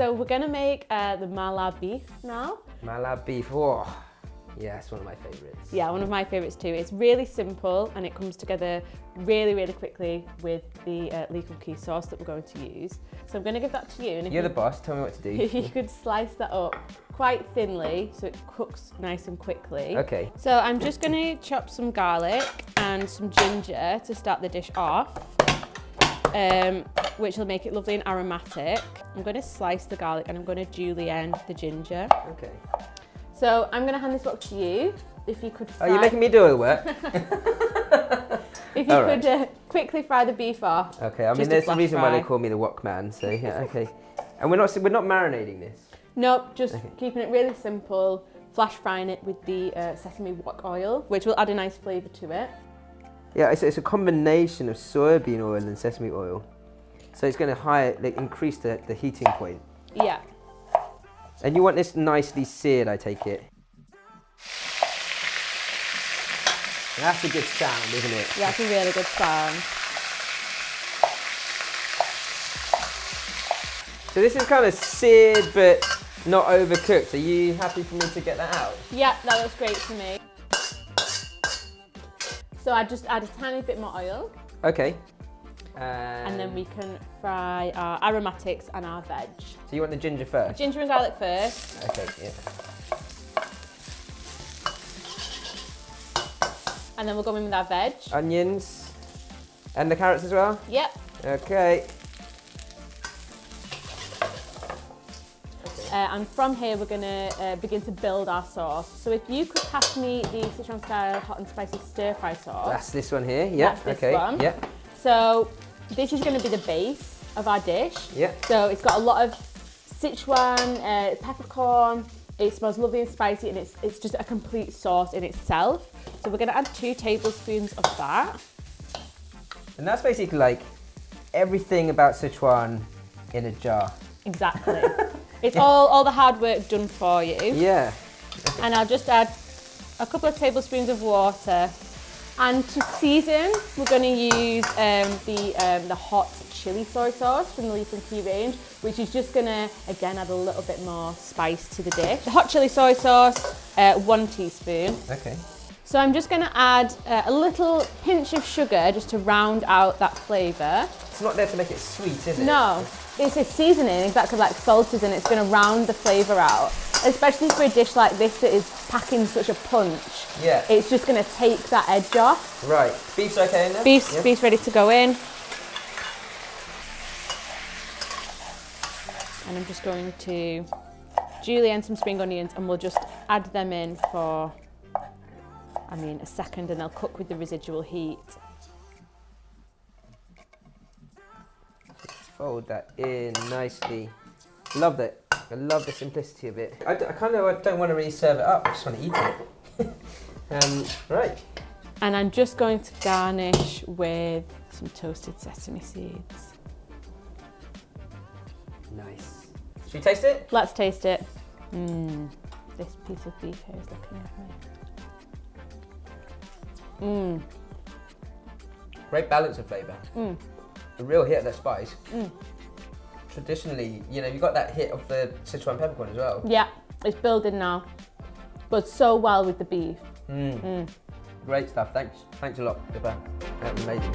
So we're gonna make the mala beef now. Mala beef, oh, yeah, it's one of my favourites. Yeah, one of my favourites too. It's really simple and it comes together really, really quickly with the Kum Kee sauce that we're going to use. So I'm gonna give that to you. And if You're the boss, tell me what to do. If you could slice that up quite thinly so it cooks nice and quickly. Okay. So I'm just gonna chop some garlic and some ginger to start the dish off. Which will make it lovely and aromatic. I'm going to slice the garlic and I'm going to julienne the ginger. Okay. So I'm going to hand this box to you. If you could fry... Oh, you're making me do all the work? If you could quickly fry the beef off. Okay, I mean there's a reason why they call me the wok man, so yeah, okay. And we're not marinating this? Nope, just keeping it really simple, flash frying it with the sesame wok oil, which will add a nice flavour to it. Yeah, it's a combination of soybean oil and sesame oil. So it's going to increase the heating point. Yeah. And you want this nicely seared, I take it? That's a good sound, isn't it? Yeah, that's a really good sound. So this is kind of seared but not overcooked. Are you happy for me to get that out? Yeah, that looks great to me. So I just add a tiny bit more oil. Okay. And then we can fry our aromatics and our veg. So you want the ginger first? Ginger and garlic first. Okay, yeah. And then we'll go in with our veg. Onions. And the carrots as well? Yep. Okay. And from here we're going to begin to build our sauce. So if you could pass me the Sichuan style hot and spicy stir fry sauce. That's this one here, yeah. That's this okay. one. Yeah. So this is going to be the base of our dish. Yeah. So it's got a lot of Sichuan peppercorn. It smells lovely and spicy, and it's just a complete sauce in itself. So we're going to add 2 tablespoons of that. And that's basically like everything about Sichuan in a jar. Exactly. It's all the hard work done for you. Yeah. Okay. And I'll just add a couple of tablespoons of water. And to season, we're going to use the hot chili soy sauce from the Kum Kee range, which is just going to, again, add a little bit more spice to the dish. The hot chili soy sauce, 1 teaspoon. Okay. So I'm just going to add a little pinch of sugar just to round out that flavour. It's not there to make it sweet, is it? No, it's a seasoning, exactly like salt is, and it's going to round the flavour out. Especially for a dish like this that is packing such a punch. Yeah. It's just going to take that edge off. Right. Beef's okay in there? Beef's ready to go in. And I'm just going to julienne some spring onions, and we'll just add them in for, a second, and they'll cook with the residual heat. Fold that in nicely. Love that. I love the simplicity of it. I kind of don't want to really serve it up. I just want to eat it. Right. And I'm just going to garnish with some toasted sesame seeds. Nice. Should we taste it? Let's taste it. This piece of beef here is looking at me. Great balance of flavour. A real hit of that spice. Traditionally, you've got that hit of the Sichuan peppercorn as well. Yeah, it's building now. But so well with the beef. Great stuff. Thanks a lot, Pippa. That was amazing.